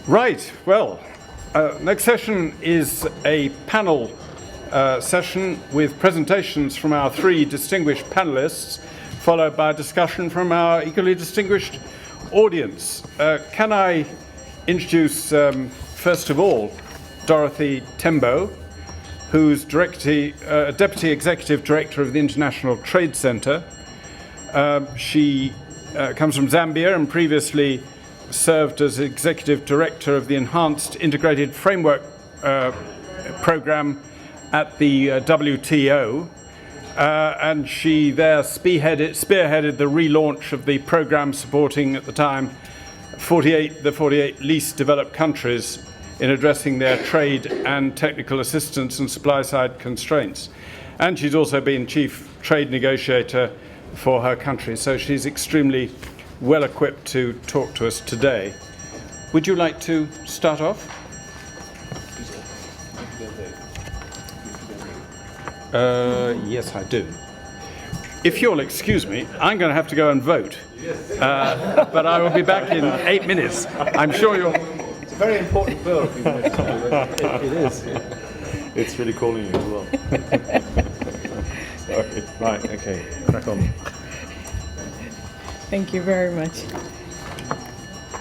Right, well, next session is a panel session with presentations from our three distinguished panelists, followed by a discussion from our equally distinguished audience. Can I introduce, first of all, Dorothy Tembo, who's Deputy Executive Director of the International Trade Centre. She comes from Zambia and previously served as Executive Director of the Enhanced Integrated Framework Programme at the WTO, and she there spearheaded the relaunch of the programme supporting, at the time, the 48 least developed countries in addressing their trade and technical assistance and supply-side constraints. And she's also been Chief Trade Negotiator for her country, so she's extremely well equipped to talk to us today. Would you like to start off? Yes, I do. If you'll excuse me, I'm going to have to go and vote. But I will be back in 8 minutes. I'm sure you'll... It's a very important bill. It is. It's really calling you as well. Sorry. Right, okay, crack on. Thank you very much.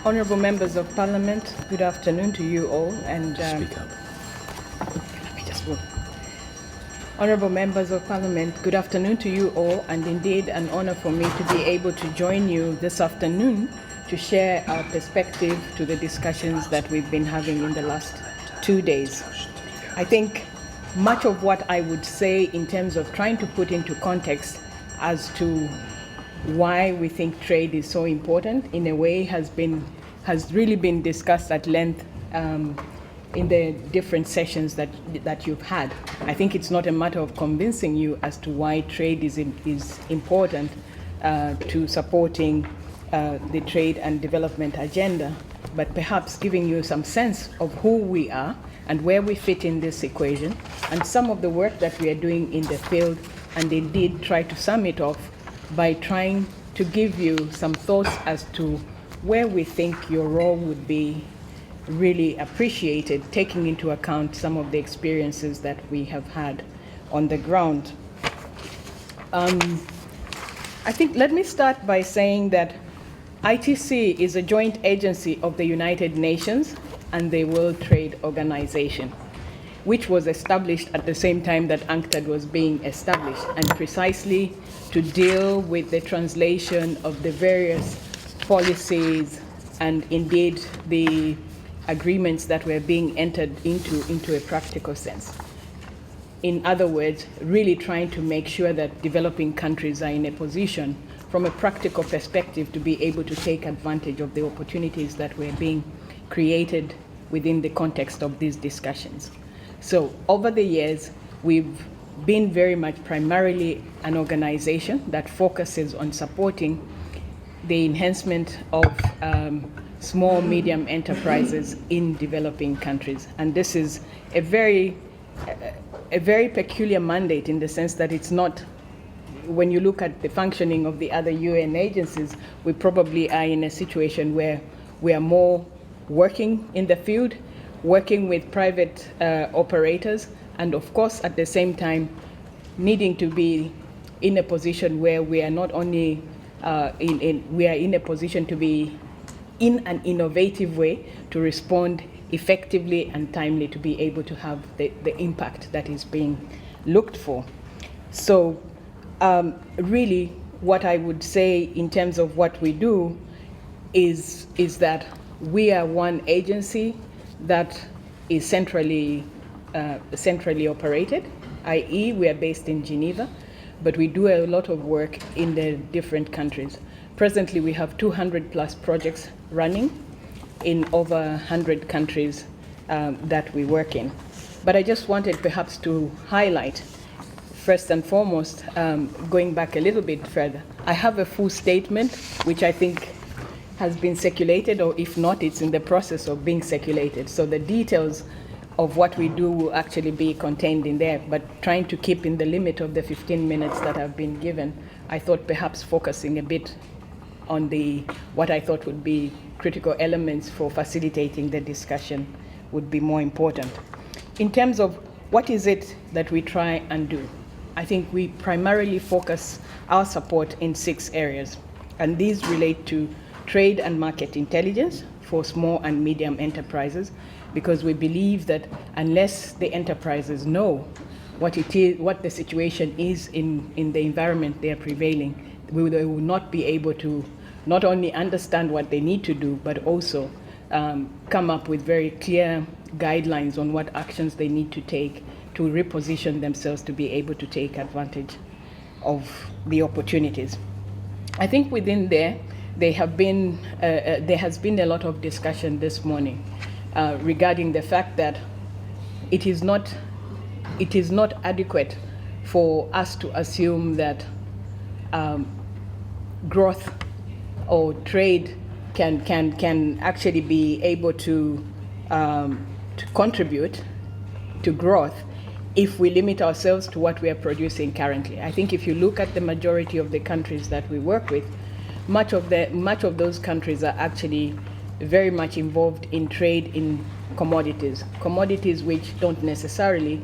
Honourable members of Parliament, good afternoon to you all. And Speak up. Let me just move. Honourable members of Parliament, good afternoon to you all, and indeed an honour for me to be able to join you this afternoon to share our perspective to the discussions that we've been having in the last 2 days. I think much of what I would say in terms of trying to put into context as to why we think trade is so important, in a way, has really been discussed at length in the different sessions that you've had. I think it's not a matter of convincing you as to why trade is important to supporting the trade and development agenda, but perhaps giving you some sense of who we are and where we fit in this equation, and some of the work that we are doing in the field, and indeed try to sum it off by trying to give you some thoughts as to where we think your role would be really appreciated, taking into account some of the experiences that we have had on the ground. I think let me start by saying that ITC is a joint agency of the United Nations and the World Trade Organization, which was established at the same time that UNCTAD was being established, and precisely to deal with the translation of the various policies and indeed the agreements that were being entered into a practical sense. In other words, really trying to make sure that developing countries are in a position from a practical perspective to be able to take advantage of the opportunities that were being created within the context of these discussions. So over the years, we've been very much primarily an organization that focuses on supporting the enhancement of small, medium enterprises in developing countries. And this is a very peculiar mandate in the sense that it's not, when you look at the functioning of the other UN agencies, we probably are in a situation where we are more working in the field, working with private operators, and of course at the same time needing to be in a position where we are not only we are in a position to be in an innovative way to respond effectively and timely to be able to have the impact that is being looked for. So really what I would say in terms of what we do is that we are one agency that is centrally operated, i.e. we are based in Geneva, but we do a lot of work in the different countries. Presently, we have 200 plus projects running in over 100 countries that we work in. But I just wanted perhaps to highlight, first and foremost, going back a little bit further, I have a full statement which I think has been circulated, or if not, it's in the process of being circulated. So the details of what we do will actually be contained in there, but trying to keep in the limit of the 15 minutes that have been given, I thought perhaps focusing a bit on what I thought would be critical elements for facilitating the discussion would be more important. In terms of what is it that we try and do, I think we primarily focus our support in 6 areas, and these relate to trade and market intelligence for small and medium enterprises, because we believe that unless the enterprises know what the situation is in the environment they are prevailing, they will not be able to not only understand what they need to do, but also come up with very clear guidelines on what actions they need to take to reposition themselves to be able to take advantage of the opportunities. I think within there has been a lot of discussion this morning regarding the fact that it is not adequate for us to assume that growth or trade can actually be able to contribute to growth if we limit ourselves to what we are producing currently. I think if you look at the majority of the countries that we work with, much of those countries are actually very much involved in trade in commodities which don't necessarily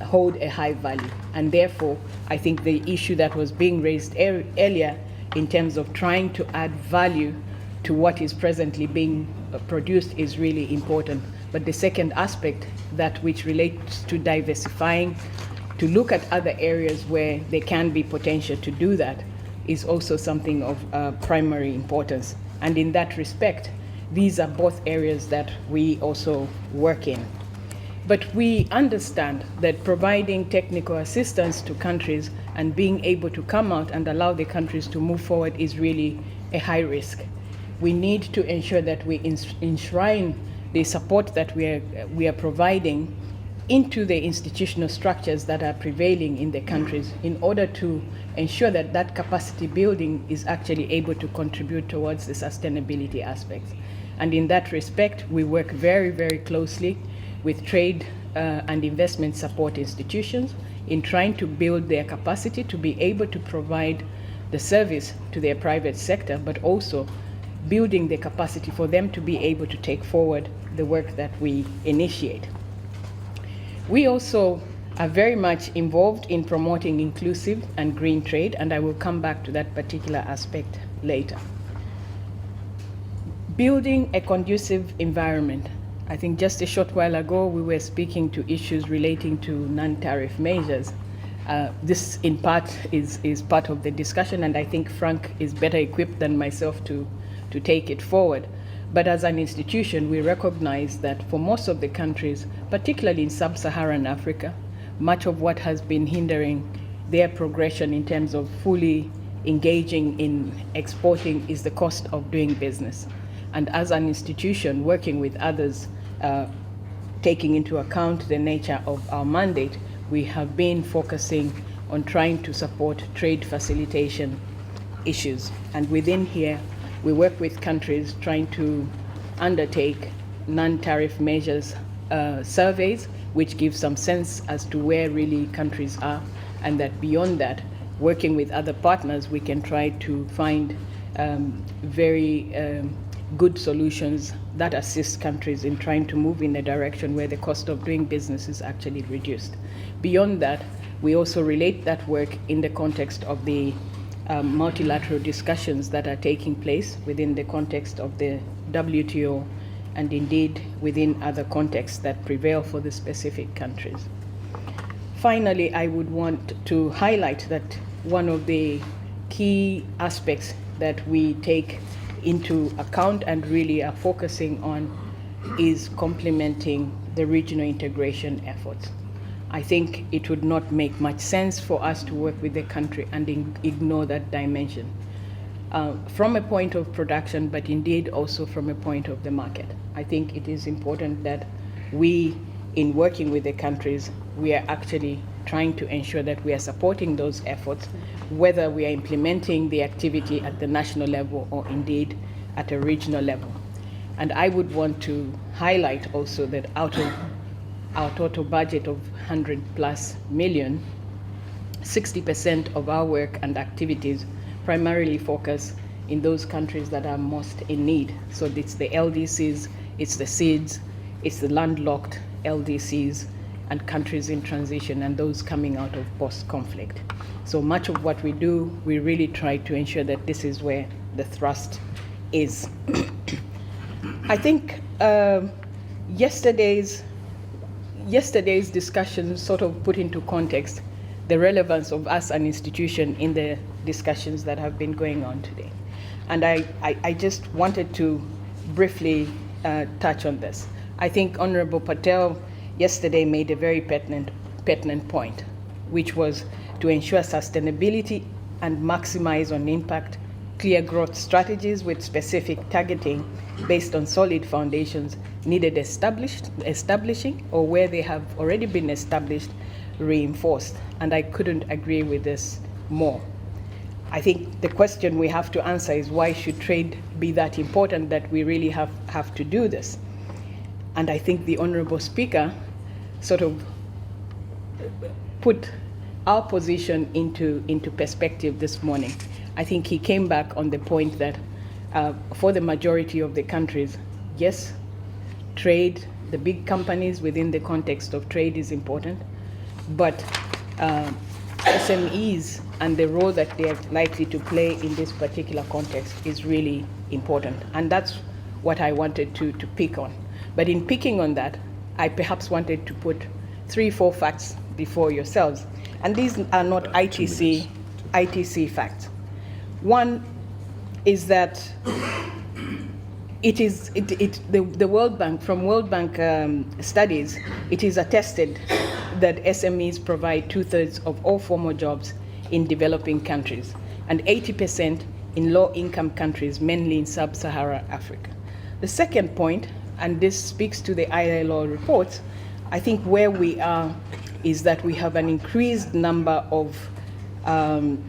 hold a high value. And therefore, I think the issue that was being raised earlier in terms of trying to add value to what is presently being produced is really important. But the second aspect, that which relates to diversifying, to look at other areas where there can be potential to do that, is also something of primary importance. And in that respect, these are both areas that we also work in. But we understand that providing technical assistance to countries and being able to come out and allow the countries to move forward is really a high risk. We need to ensure that we enshrine the support that we are providing into the institutional structures that are prevailing in the countries in order to ensure that that capacity building is actually able to contribute towards the sustainability aspects. And in that respect, we work very, very closely with trade and investment support institutions in trying to build their capacity to be able to provide the service to their private sector, but also building the capacity for them to be able to take forward the work that we initiate. We also are very much involved in promoting inclusive and green trade, and I will come back to that particular aspect later. Building a conducive environment. I think just a short while ago we were speaking to issues relating to non-tariff measures. This in part is part of the discussion, and I think Frank is better equipped than myself to take it forward. But as an institution, we recognize that for most of the countries, particularly in sub-Saharan Africa, much of what has been hindering their progression in terms of fully engaging in exporting is the cost of doing business. And as an institution, working with others, taking into account the nature of our mandate, we have been focusing on trying to support trade facilitation issues. And within here, we work with countries trying to undertake non-tariff measures surveys, which give some sense as to where really countries are, and that beyond that, working with other partners, we can try to find very good solutions that assist countries in trying to move in a direction where the cost of doing business is actually reduced. Beyond that, we also relate that work in the context of the multilateral discussions that are taking place within the context of the WTO, and indeed within other contexts that prevail for the specific countries. Finally, I would want to highlight that one of the key aspects that we take into account and really are focusing on is complementing the regional integration efforts. I think it would not make much sense for us to work with the country and ignore that dimension from a point of production, but indeed also from a point of the market. I think it is important that we, in working with the countries, we are actually trying to ensure that we are supporting those efforts, whether we are implementing the activity at the national level or indeed at a regional level. And I would want to highlight also that out of our total budget of 100+ million, 60% of our work and activities primarily focus in those countries that are most in need. So it's the LDCs, it's the SIDS, it's the landlocked LDCs, and countries in transition, and those coming out of post-conflict. So much of what we do, we really try to ensure that this is where the thrust is. I think yesterday's discussion sort of put into context the relevance of us, an institution, in the discussions that have been going on today. And I just wanted to briefly touch on this. I think Honorable Patel yesterday made a very pertinent point, which was to ensure sustainability and maximize on impact, clear growth strategies with specific targeting based on solid foundations needed establishing, or where they have already been established, reinforced. And I couldn't agree with this more. I think the question we have to answer is, why should trade be that important that we really have to do this? And I think the Honorable Speaker sort of put our position into perspective this morning. I think he came back on the point that for the majority of the countries, yes, trade, the big companies within the context of trade is important, but SMEs and the role that they are likely to play in this particular context is really important. And that's what I wanted to pick on. But in picking on that, I perhaps wanted to put 3-4 facts before yourselves. And these are not ITC facts. One is that the World Bank, from World Bank studies, it is attested that SMEs provide 2/3 of all formal jobs in developing countries, and 80% in low-income countries, mainly in sub-Saharan Africa. The second point, and this speaks to the ILO reports, I think where we are is that we have an increased number or an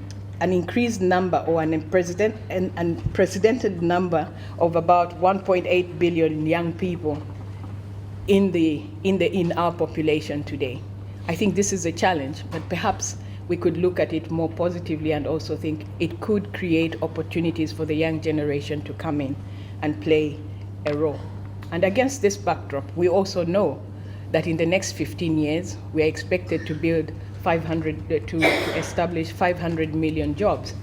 unprecedented number of about 1.8 billion young people in our population today. I think this is a challenge, but perhaps we could look at it more positively and also think it could create opportunities for the young generation to come in and play a role. And against this backdrop, we also know that in the next 15 years, we are expected to establish 500 million jobs.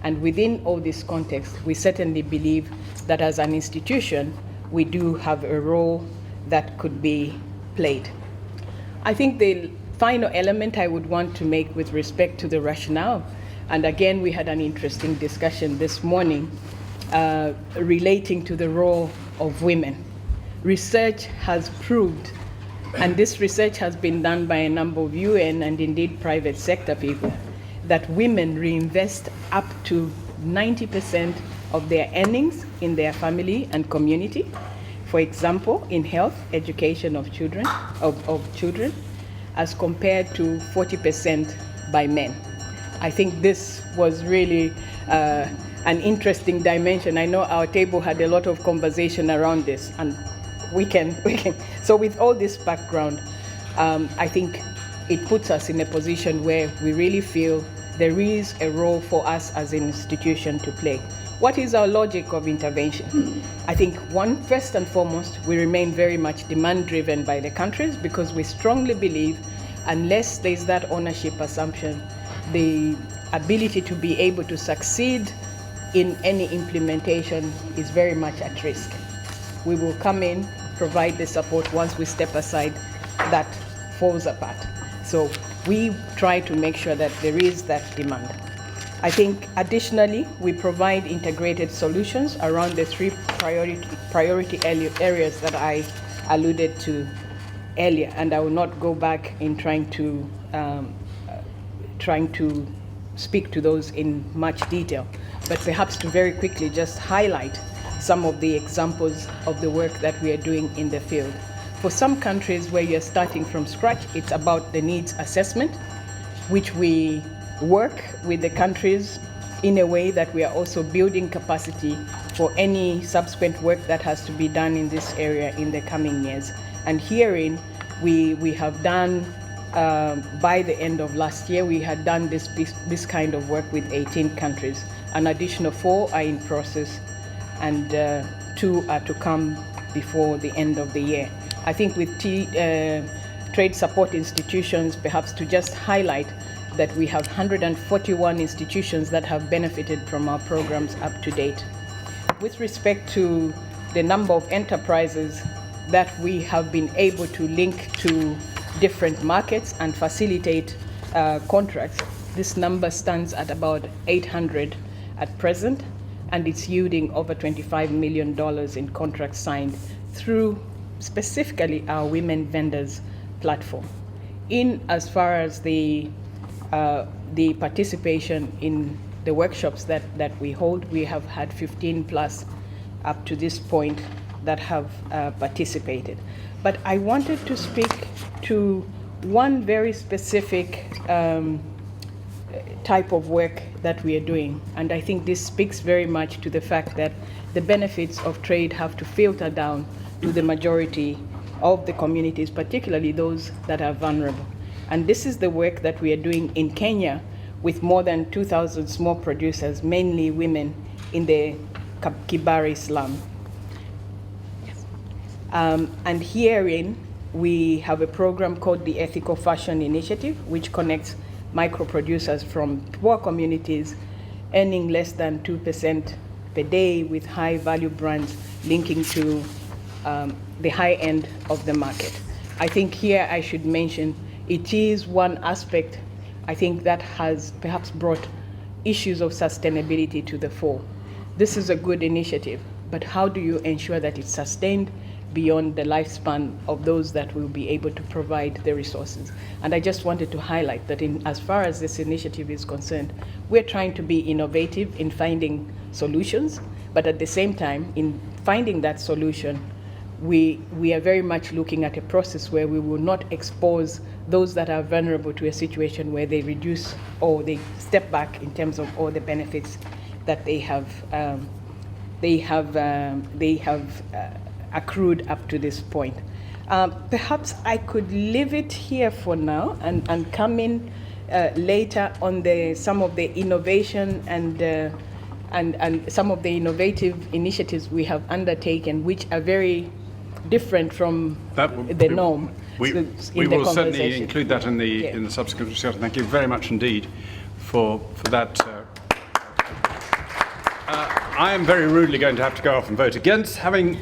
And within all this context, we certainly believe that as an institution, we do have a role that could be played. I think the final element I would want to make with respect to the rationale, and again, we had an interesting discussion this morning relating to the role of women. Research has proved, and this research has been done by a number of UN and indeed private sector people, that women reinvest up to 90% of their earnings in their family and community. For example, in health, education of children, as compared to 40% by men. I think this was really an interesting dimension. I know our table had a lot of conversation around this, and we can. So with all this background, I think it puts us in a position where we really feel there is a role for us as an institution to play. What is our logic of intervention? I think first and foremost, we remain very much demand-driven by the countries, because we strongly believe unless there's that ownership assumption, the ability to be able to succeed in any implementation is very much at risk. We will come in, provide the support. Once we step aside, that falls apart. So we try to make sure that there is that demand. I think additionally, we provide integrated solutions around the 3 priority areas that I alluded to earlier, and I will not go back in trying to speak to those in much detail, but perhaps to very quickly just highlight some of the examples of the work that we are doing in the field. For some countries where you're starting from scratch, it's about the needs assessment, which we work with the countries in a way that we are also building capacity for any subsequent work that has to be done in this area in the coming years. And herein, we have done by the end of last year. We had done this kind of work with 18 countries. An additional 4 are in process, and 2 are to come before the end of the year. I think with trade support institutions, perhaps to just highlight that we have 141 institutions that have benefited from our programs up to date. With respect to the number of enterprises that we have been able to link to different markets and facilitate contracts, this number stands at about 800 at present, and it's yielding over $25 million in contracts signed through specifically our women vendors platform. In as far as the participation in the workshops that we hold, we have had 15 plus up to this point that have participated. But I wanted to speak to one very specific type of work that we are doing, and I think this speaks very much to the fact that the benefits of trade have to filter down to the majority of the communities, particularly those that are vulnerable. And this is the work that we are doing in Kenya with more than 2,000 small producers, mainly women, in the Kibari slum. And herein, we have a program called the Ethical Fashion Initiative, which connects micro producers from poor communities earning less than 2% per day with high value brands linking to the high end of the market. I think here I should mention it is one aspect, I think, that has perhaps brought issues of sustainability to the fore. This is a good initiative, but how do you ensure that it's sustained beyond the lifespan of those that will be able to provide the resources? And I just wanted to highlight that as far as this initiative is concerned, we're trying to be innovative in finding solutions, but at the same time, in finding that solution, we are very much looking at a process where we will not expose those that are vulnerable to a situation where they reduce or they step back in terms of all the benefits that they have accrued up to this point. Perhaps I could leave it here for now and come in later on some of the innovation and some of the innovative initiatives we have undertaken, which are very different from the norm. We will certainly include that in the subsequent discussion. Thank you very much indeed for that. I am very rudely going to have to go off and vote against, having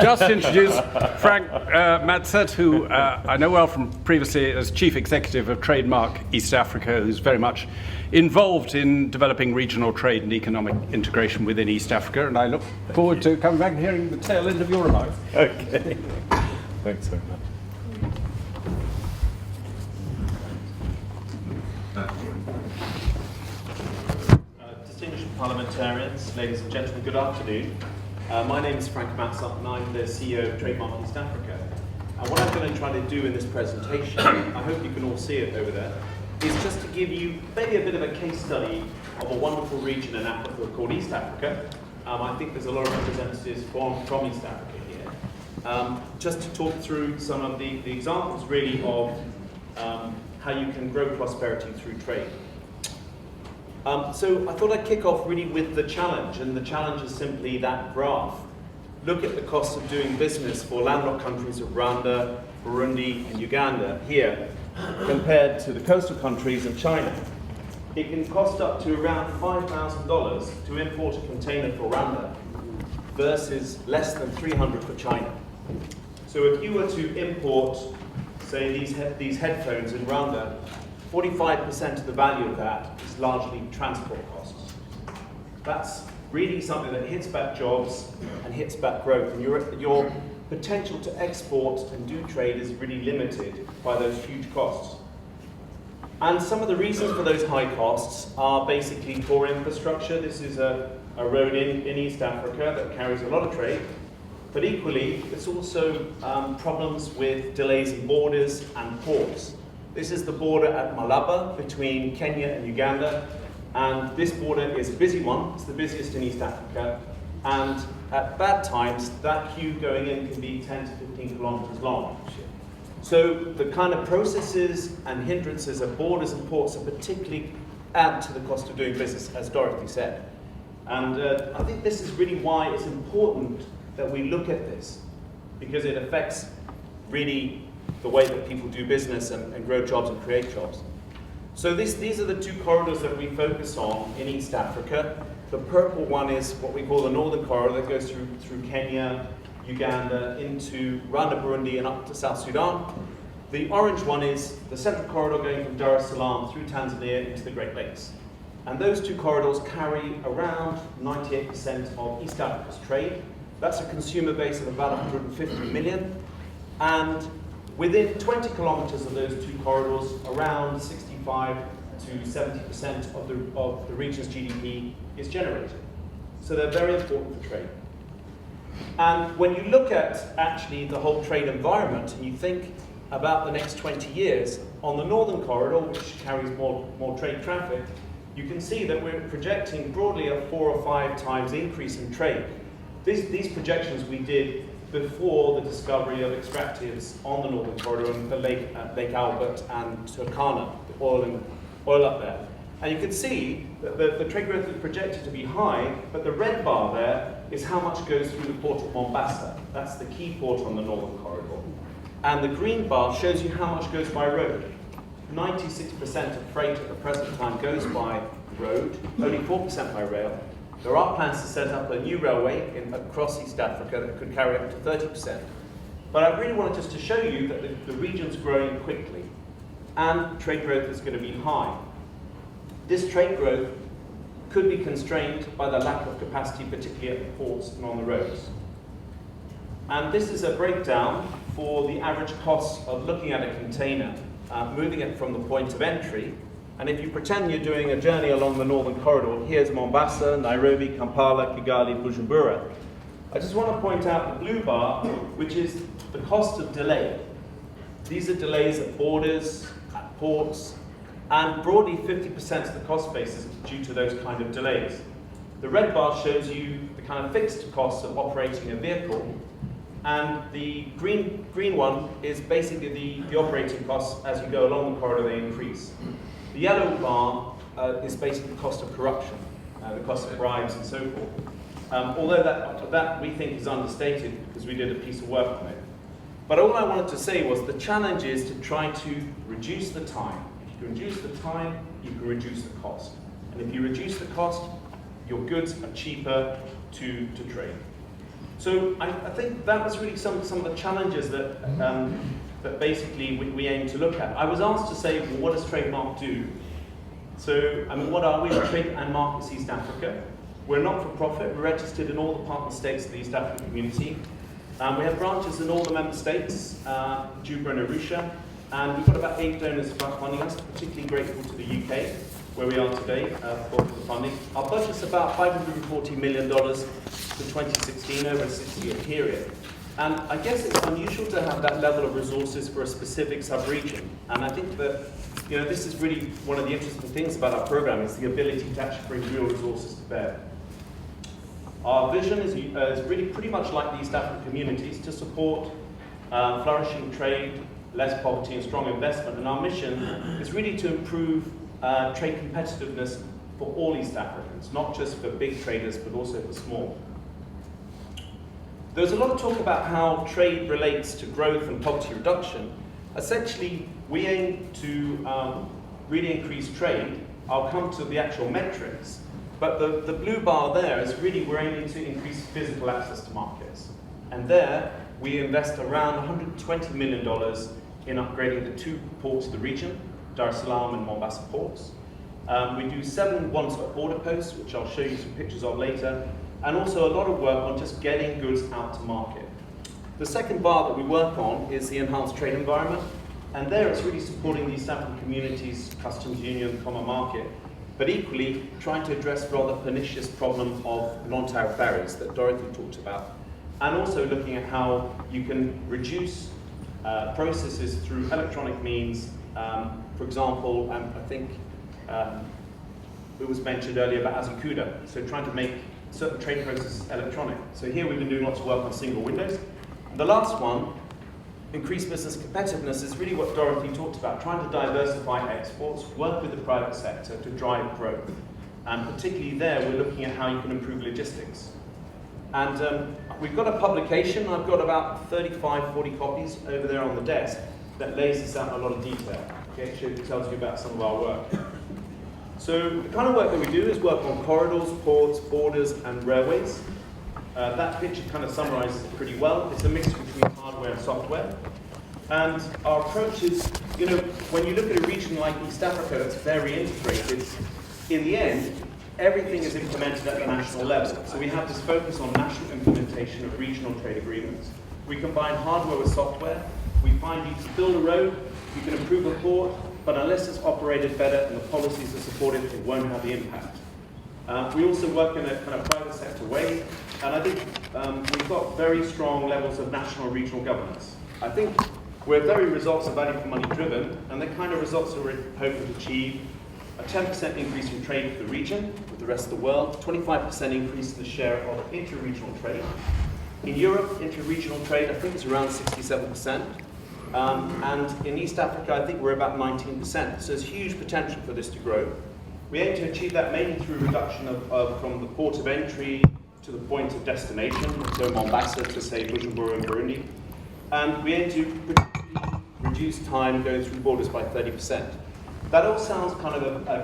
just introduced Frank Matsaert, who I know well from previously as Chief Executive of Trademark East Africa, who's very much involved in developing regional trade and economic integration within East Africa, and I look forward to coming back and hearing the tail end of your remarks. Okay. Thanks very much. Distinguished parliamentarians, ladies and gentlemen, good afternoon. My name is Frank Matsaert, and I'm the CEO of Trademark East Africa. And what I'm going to try to do in this presentation, I hope you can all see it over there, is just to give you maybe a bit of a case study of a wonderful region in Africa called East Africa. I think there's a lot of representatives from East Africa here. Just to talk through some of the examples really of how you can grow prosperity through trade. So I thought I'd kick off really with the challenge, and the challenge is simply that graph. Look at the cost of doing business for landlocked countries of Rwanda, Burundi, and Uganda here, compared to the coastal countries of China. It can cost up to around $5,000 to import a container for Rwanda versus less than $300 for China. So if you were to import, say, these headphones in Rwanda, 45% of the value of that is largely transport costs. That's really something that hits back jobs and hits back growth, and your potential to export and do trade is really limited by those huge costs. And some of the reasons for those high costs are basically poor infrastructure. This is a road in East Africa that carries a lot of trade, but equally it's also problems with delays in borders and ports. This is the border at Malaba between Kenya and Uganda, and this border is a busy one. It's the busiest in East Africa, and at bad times that queue going in can be 10 to 15 kilometers long. So the kind of processes and hindrances of borders and ports are particularly add to the cost of doing business, as Dorothy said. And I think this is really why it's important that we look at this, because it affects really the way that people do business and grow jobs and create jobs. So these are the two corridors that we focus on in East Africa. The purple one is what we call the northern corridor that goes through Kenya, Uganda, into Rwanda, Burundi, and up to South Sudan. The orange one is the central corridor going from Dar es Salaam through Tanzania into the Great Lakes. And those two corridors carry around 98% of East Africa's trade. That's a consumer base of about 150 million. And within 20 kilometers of those two corridors, around 65 to 70% of the region's GDP is generated. So they're very important for trade. And when you look at actually the whole trade environment and you think about the next 20 years, on the northern corridor, which carries more trade traffic, you can see that we're projecting broadly a 4 or 5 times increase in trade. These projections we did before the discovery of extractives on the northern corridor and the Lake Albert and Turkana, the oil up there. And you can see that the trade growth is projected to be high, but the red bar there is how much goes through the port of Mombasa. That's the key port on the northern corridor. And the green bar shows you how much goes by road. 96% of freight at the present time goes by road, only 4% by rail. There are plans to set up a new railway across East Africa that could carry up to 30%. But I really wanted just to show you that the region's growing quickly and trade growth is going to be high. This trade growth could be constrained by the lack of capacity, particularly at the ports and on the roads. And this is a breakdown for the average cost of looking at a container, moving it from the point of entry. And if you pretend you're doing a journey along the northern corridor, here's Mombasa, Nairobi, Kampala, Kigali, Bujumbura. I just want to point out the blue bar, which is the cost of delay. These are delays at borders, at ports, and broadly 50% of the cost base is due to those kind of delays. The red bar shows you the kind of fixed costs of operating a vehicle, and the green one is basically the operating costs as you go along the corridor, they increase. The yellow bar is basically the cost of corruption, the cost of bribes and so forth. Although that we think is understated because we did a piece of work on it. But all I wanted to say was the challenge is to try to reduce the time. If you can reduce the time, you can reduce the cost. And if you reduce the cost, your goods are cheaper to trade. So I think that was really some of the challenges that basically we aim to look at. I was asked to say, well, what does Trademark do? So, I mean, what are we? Trade and Markets East Africa. We're not for profit. We're registered in all the partner states of the East African community. We have branches in all the member states, Juba and Arusha, and we've got about 8 donors funding us, particularly grateful to the UK, where we are today for the funding. Our budget's about $540 million for 2016 over a 6-year period. And I guess it's unusual to have that level of resources for a specific sub-region. And I think that this is really one of the interesting things about our program, is the ability to actually bring real resources to bear. Our vision is really pretty much like the East African communities, to support flourishing trade, less poverty and strong investment. And our mission is really to improve trade competitiveness for all East Africans, not just for big traders, but also for small. There's a lot of talk about how trade relates to growth and poverty reduction. Essentially, we aim to really increase trade. I'll come to the actual metrics, but the blue bar there is really we're aiming to increase physical access to markets. And there, we invest around $120 million in upgrading the 2 ports of the region, Dar es Salaam and Mombasa ports. We do 7 one-stop border posts, which I'll show you some pictures of later, and also a lot of work on just getting goods out to market. The second bar that we work on is the enhanced trade environment, and there it's really supporting the East African communities, customs union, common market, but equally trying to address the rather pernicious problem of non-tariff barriers that Dorothy talked about, and also looking at how you can reduce processes through electronic means. For example, I think it was mentioned earlier about Azukuda, so trying to make certain trade processes electronic. So here we've been doing lots of work on single windows. And the last one increase business competitiveness is really what Dorothy talked about, trying to diversify exports, work with the private sector to drive growth. And particularly there, we're looking at how you can improve logistics. And we've got a publication, I've got about 35, 40 copies over there on the desk that lays this out in a lot of detail. Okay, it tells you about some of our work. So the kind of work that we do is work on corridors, ports, borders, and railways. That picture kind of summarizes it pretty well. It's a mixture between hardware and software. And our approach is, you know, when you look at a region like East Africa that's very integrated, in the end, everything is implemented at the national level. So we have this focus on national implementation of regional trade agreements. We combine hardware with software. We find you can build a road, you can improve a port, but unless it's operated better and the policies are supported, it won't have the impact. We also work in a kind of private sector way, and I think we've got very strong levels of national and regional governance. I think we're very results and value for money driven, and the kind of results that we're hoping to achieve: a 10% increase in trade for the region with the rest of the world, 25% increase in the share of inter-regional trade. In Europe, inter-regional trade, I think, is around 67%. And in East Africa, I think we're about 19%. So there's huge potential for this to grow. We aim to achieve that mainly through reduction from the port of entry to the point of destination, so Mombasa to, say, Bujumbura in Burundi. And we aim to reduce time going through borders by 30%. That all sounds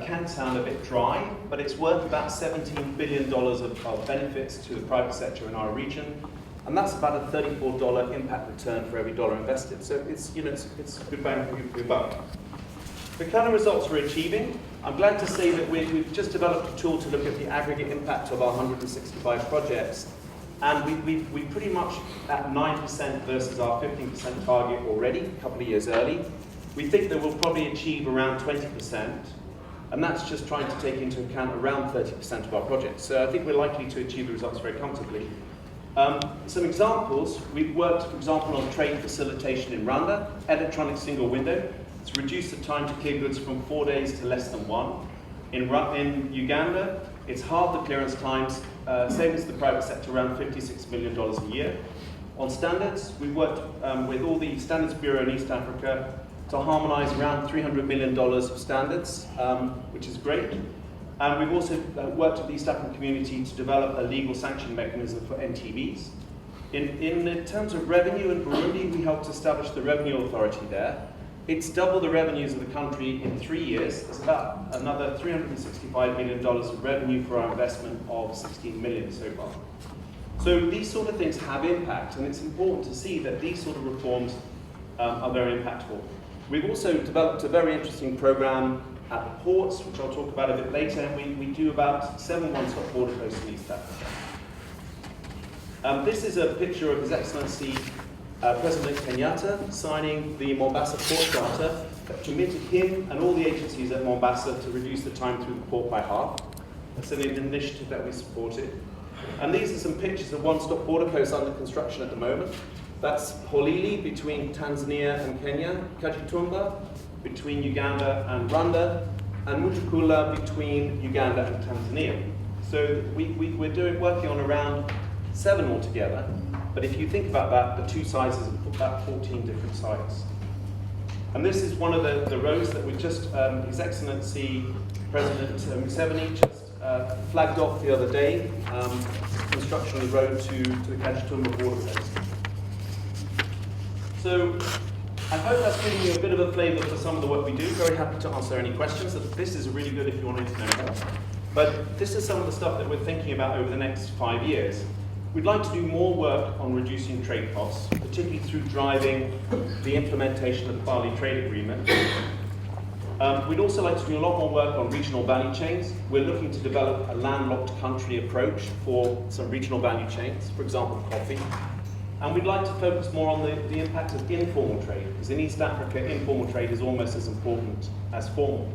can sound a bit dry, but it's worth about $17 billion of benefits to the private sector in our region. And that's about a $34 impact return for every dollar invested. So it's good bang for your buck. The kind of results we're achieving, I'm glad to say that we've just developed a tool to look at the aggregate impact of our 165 projects. And we pretty much at 9% versus our 15% target already, a couple of years early. We think that we'll probably achieve around 20%. And that's just trying to take into account around 30% of our projects. So I think we're likely to achieve the results very comfortably. Some examples, we've worked, for example, on trade facilitation in Rwanda, electronic single window. It's reduced the time to clear goods from 4 days to less than 1. In Uganda, it's halved the clearance times, savings to the private sector around $56 million a year. On standards, we've worked with all the Standards Bureau in East Africa to harmonize around $300 million of standards, which is great. And we've also worked with the East African community to develop a legal sanction mechanism for NTBs. In terms of revenue in Burundi, we helped establish the revenue authority there. It's doubled the revenues of the country in 3 years. It's about another $365 million of revenue for our investment of $16 million so far. So these sort of things have impact, and it's important to see that these sort of reforms are very impactful. We've also developed a very interesting program at the ports, which I'll talk about a bit later, and we do about 7 one-stop border posts in East Africa. This is a picture of His Excellency President Kenyatta signing the Mombasa Port Charter that committed him and all the agencies at Mombasa to reduce the time through the port by half. That's an initiative that we supported. And these are some pictures of one-stop border posts under construction at the moment. That's Lilley between Tanzania and Kenya, Kajitumba between Uganda and Rwanda, and Mutukula between Uganda and Tanzania. So we're working on around 7 altogether, but if you think about that, the 2 sizes are about 14 different sites. And this is one of the roads that we just, His Excellency President Museveni just flagged off the other day, construction of the road to the Kajitumba border post. So I hope that's giving you a bit of a flavour for some of the work we do. Very happy to answer any questions. This is really good if you wanted to know more. But this is some of the stuff that we're thinking about over the next 5 years. We'd like to do more work on reducing trade costs, particularly through driving the implementation of the Bali Trade Agreement. We'd also like to do a lot more work on regional value chains. We're looking to develop a landlocked country approach for some regional value chains, for example, coffee. And we'd like to focus more on the impact of informal trade, because in East Africa, informal trade is almost as important as formal.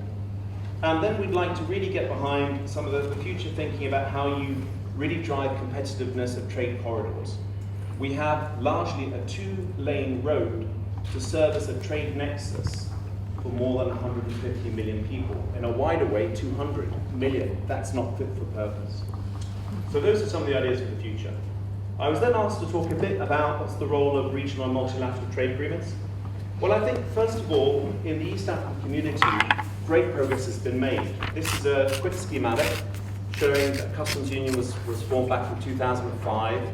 And then we'd like to really get behind some of the future thinking about how you really drive competitiveness of trade corridors. We have largely a 2-lane road to serve as a trade nexus for more than 150 million people. In a wider way, 200 million. That's not fit for purpose. So those are some of the ideas for the future. I was then asked to talk a bit about what's the role of regional and multilateral trade agreements. Well, I think, first of all, in the East African community, great progress has been made. This is a quick schematic showing that Customs Union was formed back in 2005.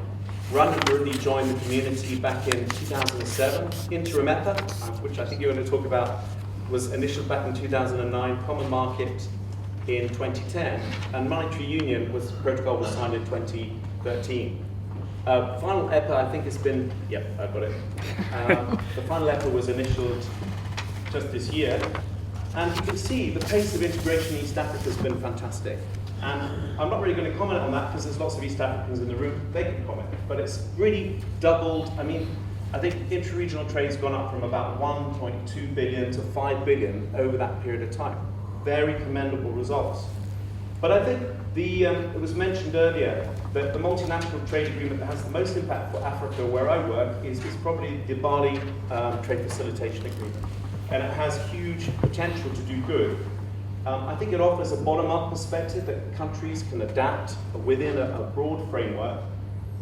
Rwanda and Burundi joined the community back in 2007. Interim EPA, which I think you're going to talk about, was initiated back in 2009. Common Market in 2010. And Monetary Union protocol was signed in 2013. Final EPA, I think it's been, yeah, I've got it. The final EPA was initialed just this year. And you can see the pace of integration in East Africa has been fantastic. And I'm not really going to comment on that because there's lots of East Africans in the room. They can comment. But it's really doubled. I mean, I think intra-regional trade's gone up from about 1.2 billion to 5 billion over that period of time. Very commendable results. But I think it was mentioned earlier that the multilateral trade agreement that has the most impact for Africa, where I work, is probably the Bali Trade Facilitation Agreement. And it has huge potential to do good. I think it offers a bottom-up perspective that countries can adapt within a broad framework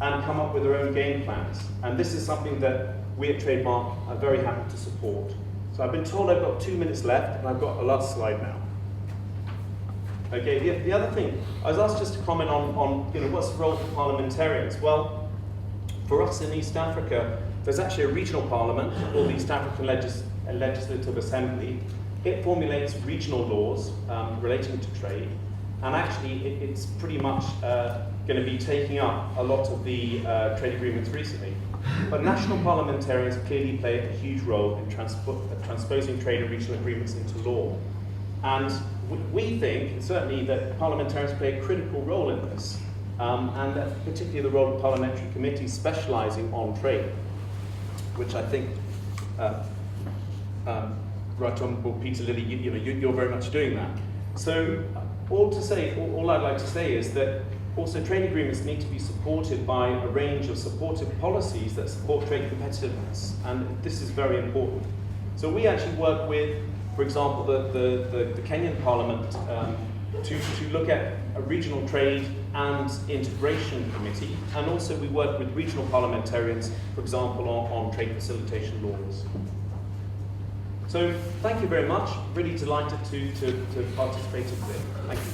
and come up with their own game plans. And this is something that we at Trademark are very happy to support. So I've been told I've got 2 minutes left, and I've got a last slide now. Okay, the other thing, I was asked just to comment on what's the role for parliamentarians. Well, for us in East Africa, there's actually a regional parliament called the East African Legislative Assembly. It formulates regional laws relating to trade, and actually it's pretty much going to be taking up a lot of the trade agreements recently. But national parliamentarians clearly play a huge role in transposing trade and regional agreements into law. And we think, certainly, that parliamentarians play a critical role in this, and particularly the role of parliamentary committees specialising on trade, which I think, right on, Peter, Lilley, you're very much doing that. So all I'd like to say is that also trade agreements need to be supported by a range of supportive policies that support trade competitiveness, and this is very important. So we actually work with, for example, the Kenyan Parliament to look at a regional trade and integration committee, and also we work with regional parliamentarians, for example, on trade facilitation laws. So thank you very much. Really delighted to participate today. Thank you.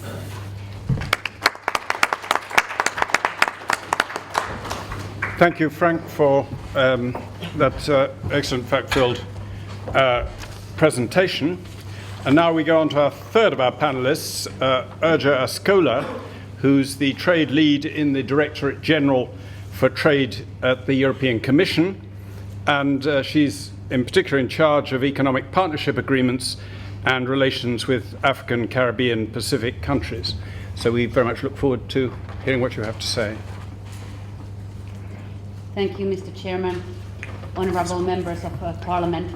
Thank you, Frank, for that excellent fact-filled presentation. And now we go on to our third of our panelists, Erja Askola, who's the trade lead in the Directorate-General for Trade at the European Commission. And she's in particular in charge of economic partnership agreements and relations with African, Caribbean, Pacific countries. So we very much look forward to hearing what you have to say. Thank you, Mr. Chairman, honourable members of Parliament.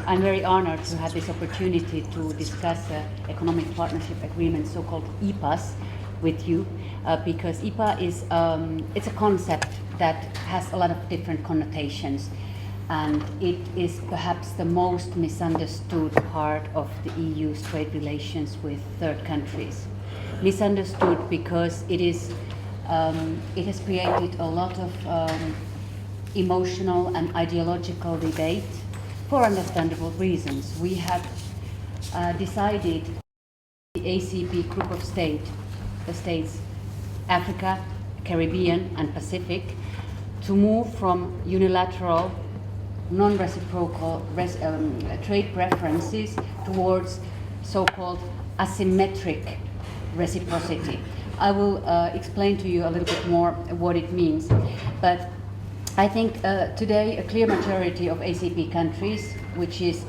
I'm very honoured to have this opportunity to discuss economic partnership agreements, so-called EPAs, with you, because EPA is it's a concept that has a lot of different connotations, and it is perhaps the most misunderstood part of the EU's trade relations with third countries. Misunderstood because it has created a lot of emotional and ideological debate for understandable reasons. We have decided the ACP group of the states, Africa, Caribbean and Pacific, to move from unilateral, non-reciprocal trade preferences towards so-called asymmetric reciprocity. I will explain to you a little bit more what it means. But I think today a clear majority of ACP countries, which is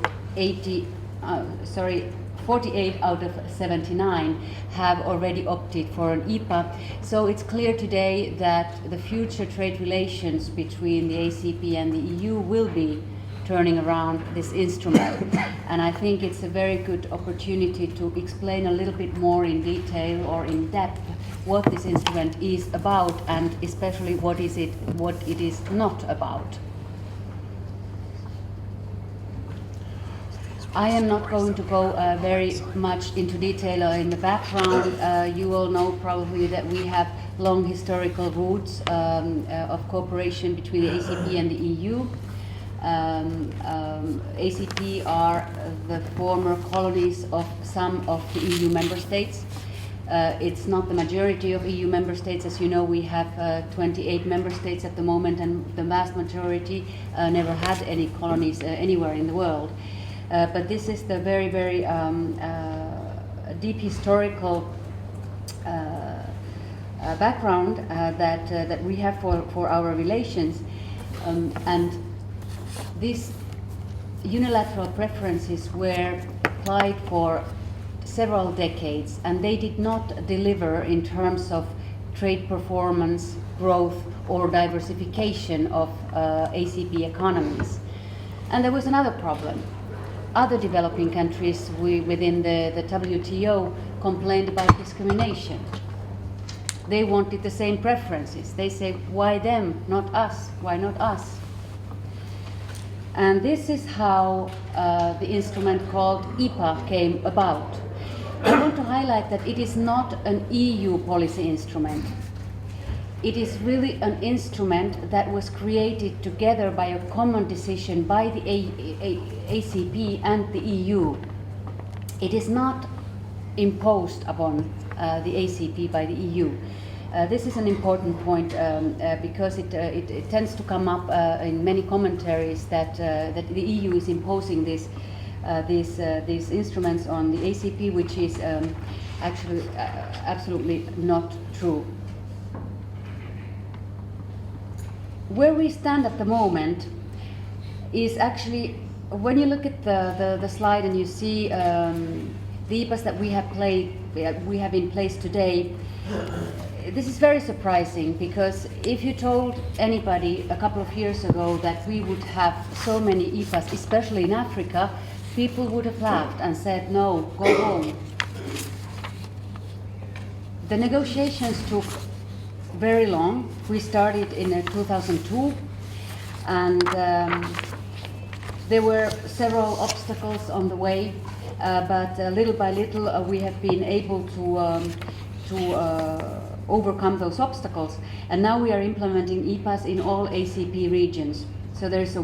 48 out of 79, have already opted for an EPA. So it's clear today that the future trade relations between the ACP and the EU will be turning around this instrument. And I think it's a very good opportunity to explain a little bit more in detail or in depth what this instrument is about, and especially what it is not about. I am not going to go very much into detail in the background. You all know probably that we have long historical roots of cooperation between the ACP and the EU. ACP are the former colonies of some of the EU member states. It's not the majority of EU member states. As you know, we have 28 member states at the moment, and the vast majority never had any colonies anywhere in the world. But this is the very, very deep historical background that we have for our relations. And these unilateral preferences were applied for several decades, and they did not deliver in terms of trade performance, growth, or diversification of ACP economies. And there was another problem. Other developing countries within the WTO complained about discrimination. They wanted the same preferences. They say, why them, not us? Why not us? And this is how the instrument called EPA came about. I want to highlight that it is not an EU policy instrument. It is really an instrument that was created together by a common decision by the ACP and the EU. It is not imposed upon the ACP by the EU. This is an important point because it tends to come up in many commentaries that the EU is imposing these instruments on the ACP, which is actually absolutely not true. Where we stand at the moment is actually, when you look at the slide and you see the EPAs that we have in place today, this is very surprising, because if you told anybody a couple of years ago that we would have so many EPAs, especially in Africa, people would have laughed and said, no, go home. The negotiations took very long. We started in 2002, and there were several obstacles on the way, but little by little we have been able to overcome those obstacles, and now we are implementing EPAs in all ACP regions. So there is a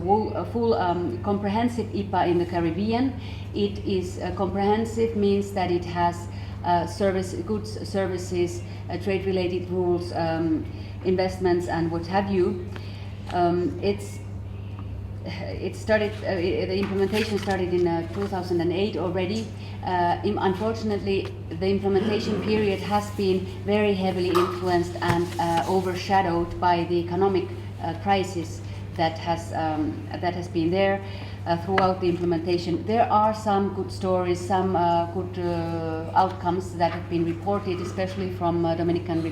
full comprehensive EPA in the Caribbean. It is comprehensive, means that it has goods, services, trade-related rules, investments, and what have you. The implementation started in 2008 already. Unfortunately, the implementation period has been very heavily influenced and overshadowed by the economic crisis that has been there throughout the implementation. There are some good stories, some good outcomes that have been reported, especially from Dominican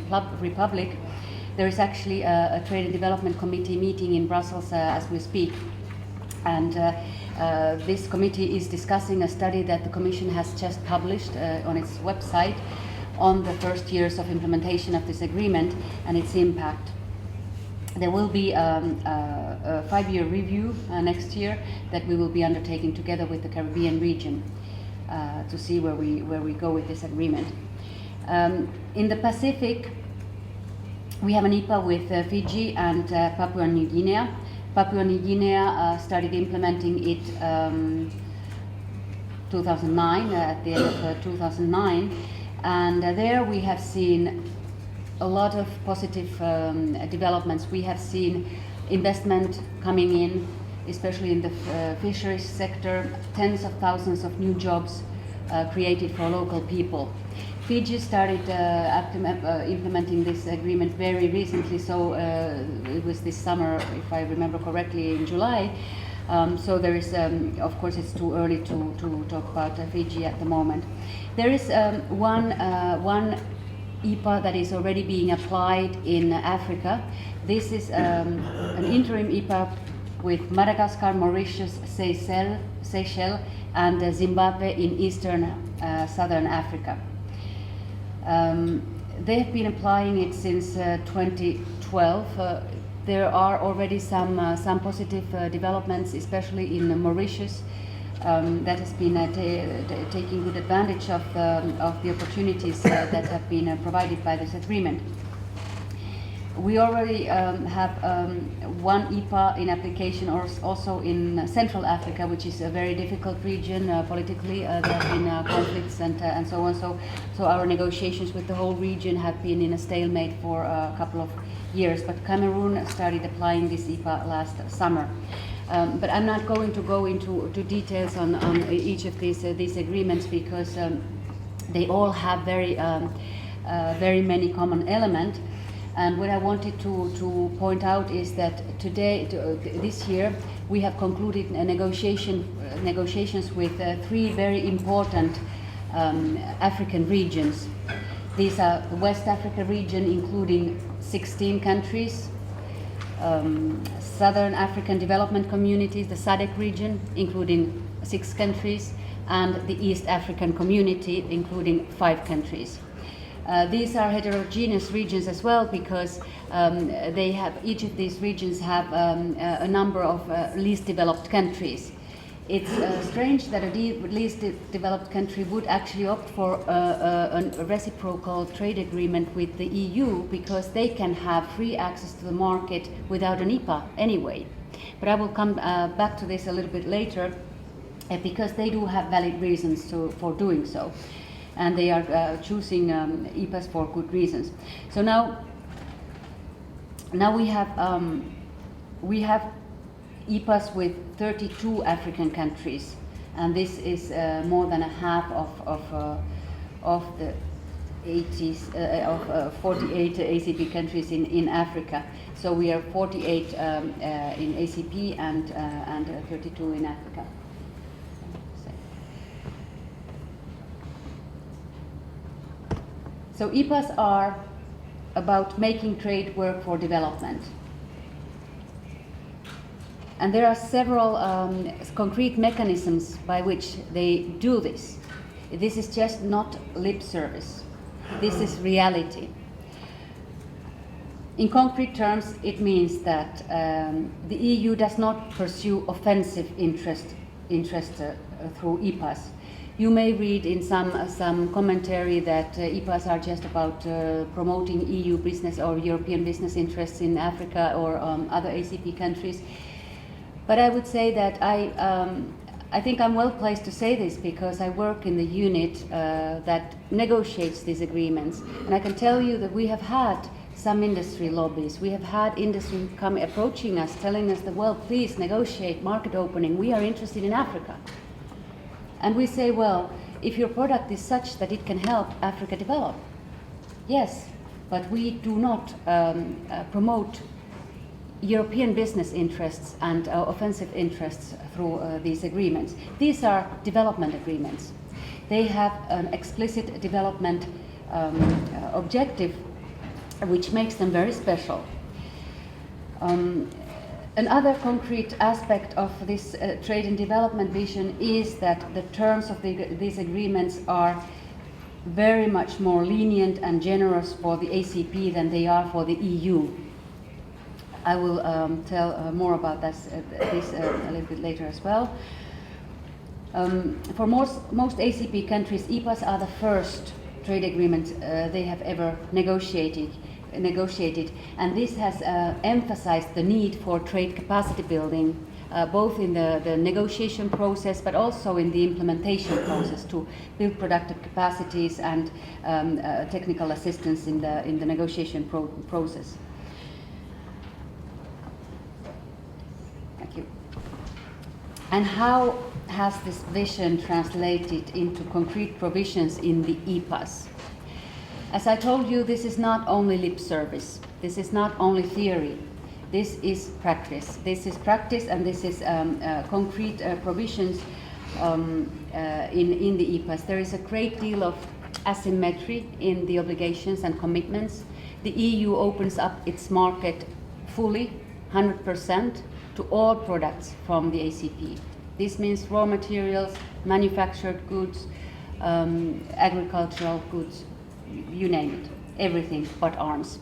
Republic. There is actually a Trade and Development Committee meeting in Brussels as we speak. And this committee is discussing a study that the Commission has just published on its website on the first years of implementation of this agreement and its impact. There will be a 5-year review next year that we will be undertaking together with the Caribbean region to see where we go with this agreement. In the Pacific, we have an EPA with Fiji and Papua New Guinea. Papua New Guinea started implementing it 2009, at the end of 2009, and there we have seen a lot of positive developments. We have seen investment coming in, especially in the fisheries sector, tens of thousands of new jobs created for local people. Fiji started implementing this agreement very recently, so it was this summer, if I remember correctly, in July. So there is, of course, it's too early to talk about Fiji at the moment. There is one EPA that is already being applied in Africa. This is an interim EPA with Madagascar, Mauritius, Seychelles, and Zimbabwe in eastern southern Africa. They have been applying it since 2012. There are already some positive developments, especially in Mauritius. that has been taking good advantage of the opportunities that have been provided by this agreement. We already have one EPA in application also in Central Africa, which is a very difficult region politically. There have been conflicts and so on. So our negotiations with the whole region have been in a stalemate for a couple of years. But Cameroon started applying this EPA last summer. But I'm not going to go into details on each of these agreements because they all have very many common elements. And what I wanted to point out is that this year, we have concluded negotiations with three very important African regions. These are the West Africa region, including 16 countries, Southern African Development Communities, the SADC region, including 6 countries, and the East African Community, including 5 countries. These are heterogeneous regions as well because each of these regions have a number of least developed countries. It's strange that a least developed country would actually opt for a reciprocal trade agreement with the EU because they can have free access to the market without an EPA anyway. But I will come back to this a little bit later because they do have valid reasons for doing so. And they are choosing EPAs for good reasons. So now we have EPAs with 32 African countries, and this is more than a half of the 48 ACP countries in Africa. So we are 48 in ACP and 32 in Africa. So EPAs are about making trade work for development. And there are several concrete mechanisms by which they do this. This is just not lip service. This is reality. In concrete terms, it means that the EU does not pursue offensive interest through EPAs. You may read in some commentary that EPAs are just about promoting EU business or European business interests in Africa or other ACP countries. But I would say that I think I'm well placed to say this because I work in the unit that negotiates these agreements. And I can tell you that we have had some industry lobbies. We have had industry come approaching us, telling us that, well, please negotiate market opening. We are interested in Africa. And we say, well, if your product is such that it can help Africa develop, yes, but we do not promote European business interests and offensive interests through these agreements. These are development agreements. They have an explicit development objective, which makes them very special. Another concrete aspect of this trade and development vision is that the terms of these agreements are very much more lenient and generous for the ACP than they are for the EU. I will tell more about this a little bit later as well. For most ACP countries, EPAs are the first trade agreements they have ever negotiated, and this has emphasized the need for trade capacity building, both in the negotiation process but also in the implementation process to build productive capacities and technical assistance in the negotiation process. Thank you. And how has this vision translated into concrete provisions in the EPAs? As I told you, this is not only lip service. This is not only theory. This is practice. This is practice, and this is concrete provisions in the EPAs. There is a great deal of asymmetry in the obligations and commitments. The EU opens up its market fully, 100%, to all products from the ACP. This means raw materials, manufactured goods, agricultural goods, you name it, everything but arms.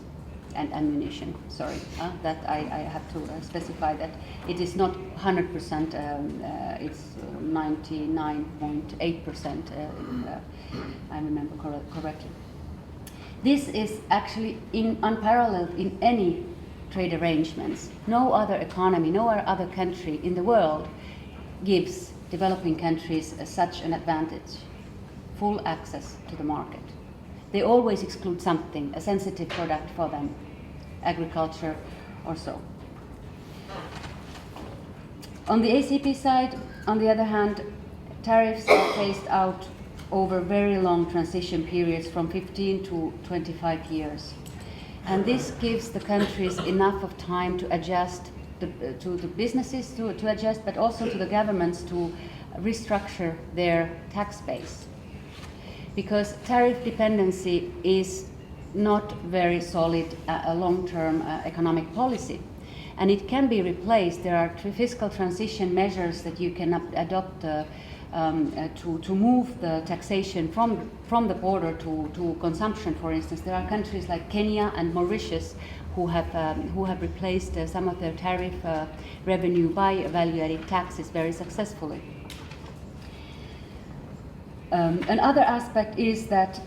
and ammunition. Sorry, that I have to specify that it is not 100%. It's 99.8%. I remember correctly. This is actually unparalleled in any trade arrangements. No other economy, no other country in the world gives developing countries such an advantage, full access to the market. They always exclude something, a sensitive product for them, agriculture or so. On the ACP side, on the other hand, tariffs are phased out over very long transition periods from 15 to 25 years. And this gives the countries enough of time to adjust, to the businesses to adjust, but also to the governments to restructure their tax base. Because tariff dependency is not very solid long-term economic policy. And it can be replaced. There are fiscal transition measures that you can adopt to move the taxation from the border to consumption, for instance. There are countries like Kenya and Mauritius who have replaced some of their tariff revenue by value-added taxes very successfully. Another aspect is that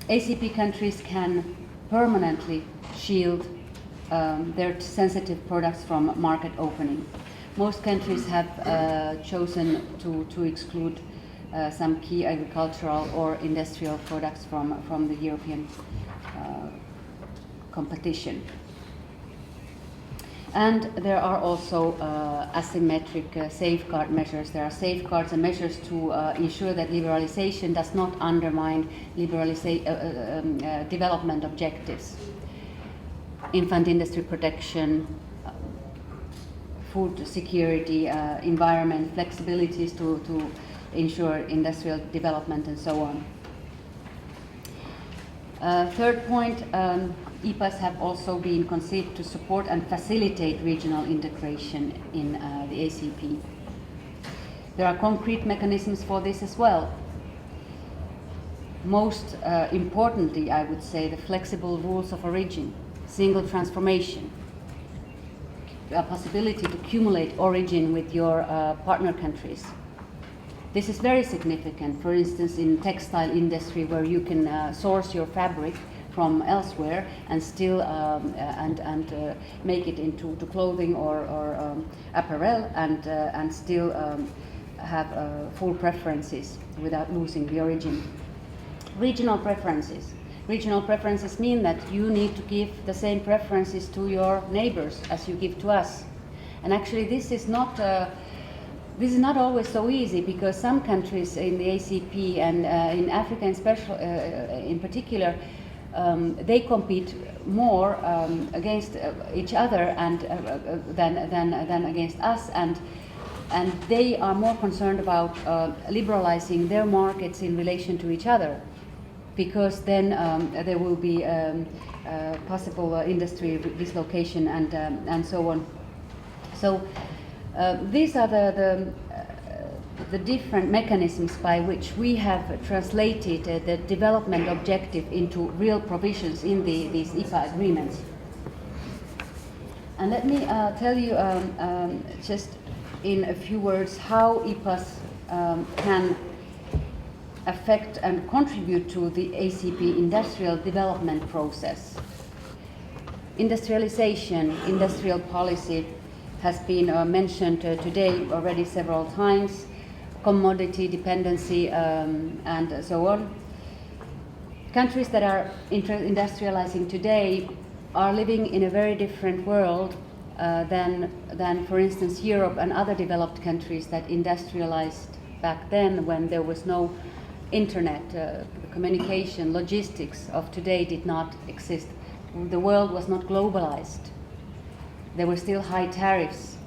ACP countries can permanently shield their sensitive products from market opening. Most countries have chosen to exclude some key agricultural or industrial products from the European competition. And there are also asymmetric safeguard measures. There are safeguards and measures to ensure that liberalization does not undermine development objectives. Infant industry protection, food security, environment, flexibilities to ensure industrial development and so on. Third point, EPAs have also been conceived to support and facilitate regional integration in the ACP. There are concrete mechanisms for this as well. Most importantly, I would say, the flexible rules of origin, single transformation, a possibility to accumulate origin with your partner countries. This is very significant, for instance, in textile industry, where you can source your fabric from elsewhere and still make it into clothing or apparel and still have full preferences without losing the origin. Regional preferences. Regional preferences mean that you need to give the same preferences to your neighbors as you give to us. And actually this is not always so easy, because some countries in the ACP and in Africa in particular, they compete more against each other and than against us, and they are more concerned about liberalizing their markets in relation to each other, because then there will be possible industry dislocation and so on. So these are the different mechanisms by which we have translated the development objective into real provisions in these EPA agreements. And let me tell you just in a few words how EPAs can affect and contribute to the ACP industrial development process. Industrialization, industrial policy has been mentioned today already several times. Commodity dependency and so on. Countries that are industrializing today are living in a very different world than, for instance, Europe and other developed countries that industrialized back then, when there was no internet, communication, logistics of today did not exist. The world was not globalized. There were still high tariffs,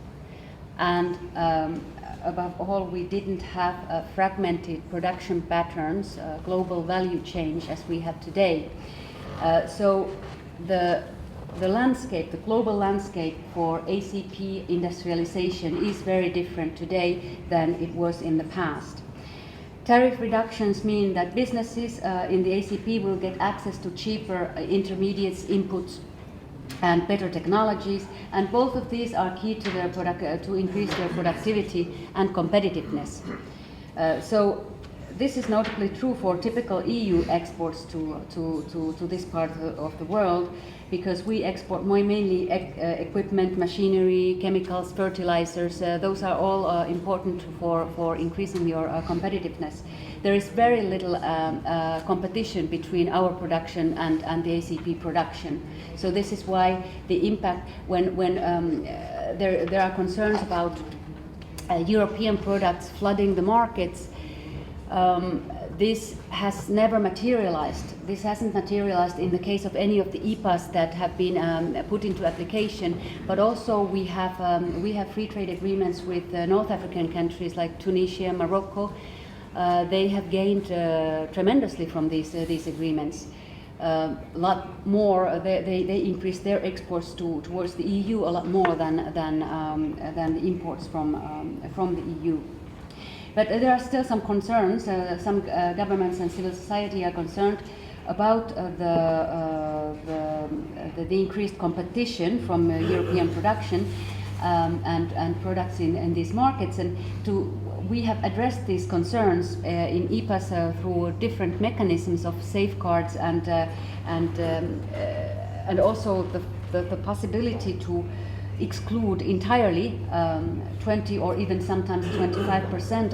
and above all, we didn't have fragmented production patterns, global value change as we have today. So the landscape, the global landscape for ACP industrialization is very different today than it was in the past. Tariff reductions mean that businesses in the ACP will get access to cheaper intermediates, inputs, and better technologies, and both of these are key to their to increase their productivity and competitiveness. So this is notably true for typical EU exports to this part of the world, because we export mainly equipment, machinery, chemicals, fertilizers. Those are all important for increasing your competitiveness. There is very little competition between our production and the ACP production. So this is why the impact, when there are concerns about European products flooding the markets, this has never materialized. This hasn't materialized in the case of any of the EPAs that have been put into application, but also we have free trade agreements with North African countries like Tunisia, Morocco. They have gained tremendously from these agreements. A lot more. They increase their exports towards the EU a lot more than the imports from the EU. But there are still some concerns. Some governments and civil society are concerned about the increased competition from European production and products in these markets. And we have addressed these concerns in EPAs through different mechanisms of safeguards and also the possibility to exclude entirely 20 or even sometimes 25%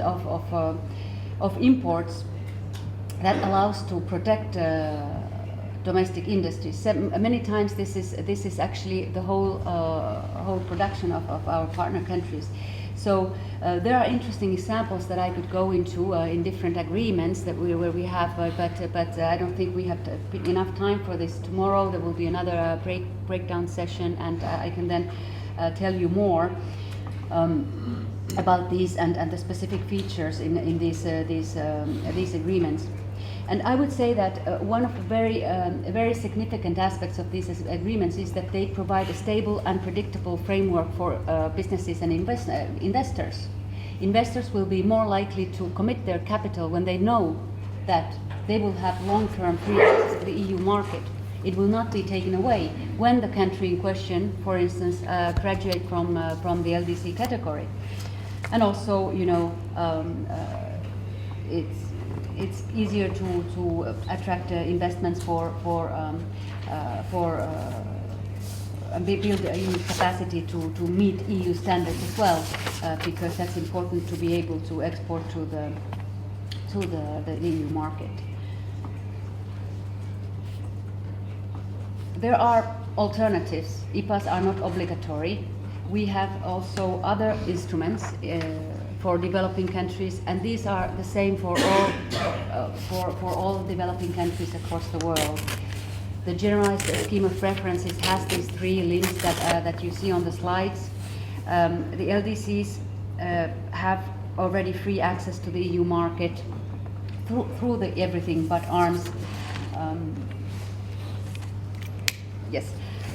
of imports. That allows to protect domestic industries. Many times this is actually the whole production of our partner countries. So there are interesting examples that I could go into in different agreements where we have, but I don't think we have enough time for this. Tomorrow there will be another breakdown session, and I can then tell you more about these and the specific features in these agreements. And I would say that one of the very significant aspects of these agreements is that they provide a stable and predictable framework for businesses and investors. Investors will be more likely to commit their capital when they know that they will have long-term free access to the EU market. It will not be taken away when the country in question, for instance, graduate from the LDC category. And also, it's easier to attract investments for build a unique capacity to meet EU standards as well, because that's important to be able to export to the EU market. There are alternatives. EPAs are not obligatory. We have also other instruments for developing countries, and these are the same for all developing countries across the world. The generalized scheme of preferences has these three limbs that you see on the slides. The LDCs have already free access to the EU market through the everything but arms.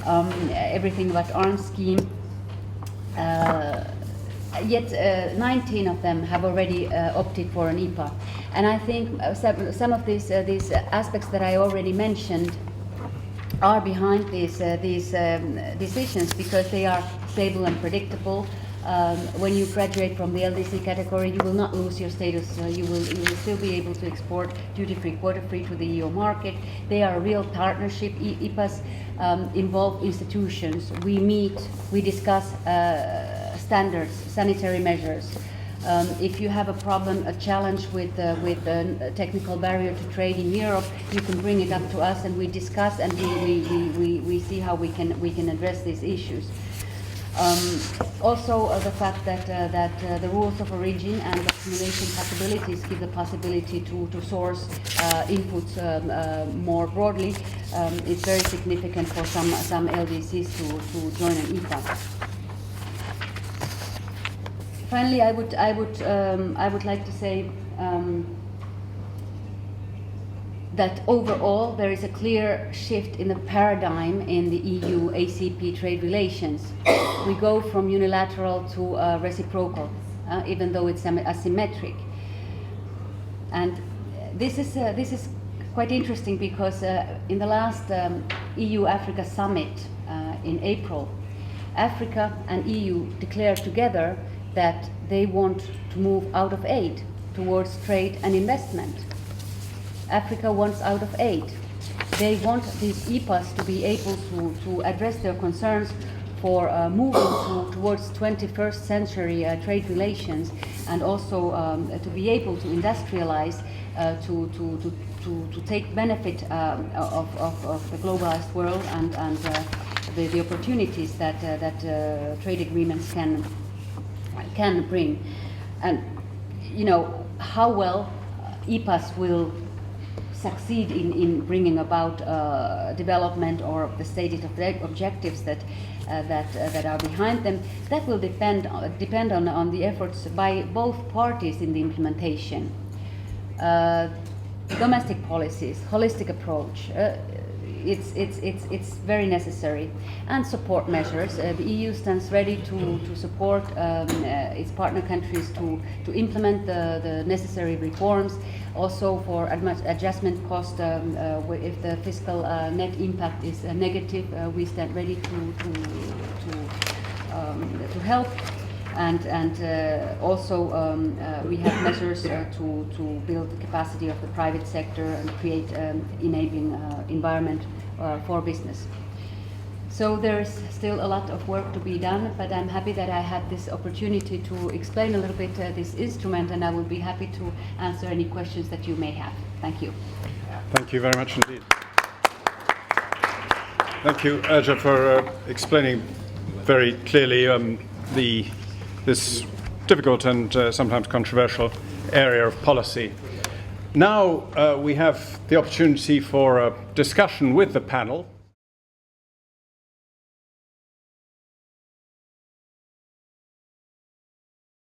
Everything but arms scheme. Yet 19 of them have already opted for an EPA. And I think some of these aspects that I already mentioned are behind these decisions, because they are stable and predictable. When you graduate from the LDC category, you will not lose your status. You will still be able to export duty-free, quota-free to the EU market. They are a real partnership. EPAs involve institutions. We meet, we discuss standards, sanitary measures. If you have a problem, a challenge with a technical barrier to trade in Europe, you can bring it up to us, and we discuss, and we see how we can address these issues. Also, the fact that the rules of origin and accumulation possibilities give the possibility to source inputs more broadly is very significant for some LDCs to join an EPA. Finally, I would like to say that overall there is a clear shift in the paradigm in the EU ACP trade relations. We go from unilateral to reciprocal, even though it's asymmetric. And this is quite interesting, because in the last EU-Africa summit in April. Africa and EU declared together that they want to move out of aid towards trade and investment. Africa wants out of aid. They want these EPAs to be able to address their concerns for moving towards 21st century trade relations, and also to be able to industrialize, to take benefit of the globalized world and the opportunities that trade agreements can bring. And you know how well EPAs will succeed in bringing about development or the stated objectives that are behind them. That will depend on the efforts by both parties in the implementation. Domestic policies, holistic approach, it's very necessary, and support measures. The EU stands ready to support its partner countries to implement the necessary reforms. Also for adjustment cost, if the fiscal net impact is negative, we stand ready to help. And also we have measures to build the capacity of the private sector and create enabling environment for business. So there's still a lot of work to be done, but I'm happy that I had this opportunity to explain a little bit this instrument, and I will be happy to answer any questions that you may have. Thank you. Thank you very much indeed. Thank you, Erja, for explaining very clearly this difficult and sometimes controversial area of policy. Now we have the opportunity for a discussion with the panel.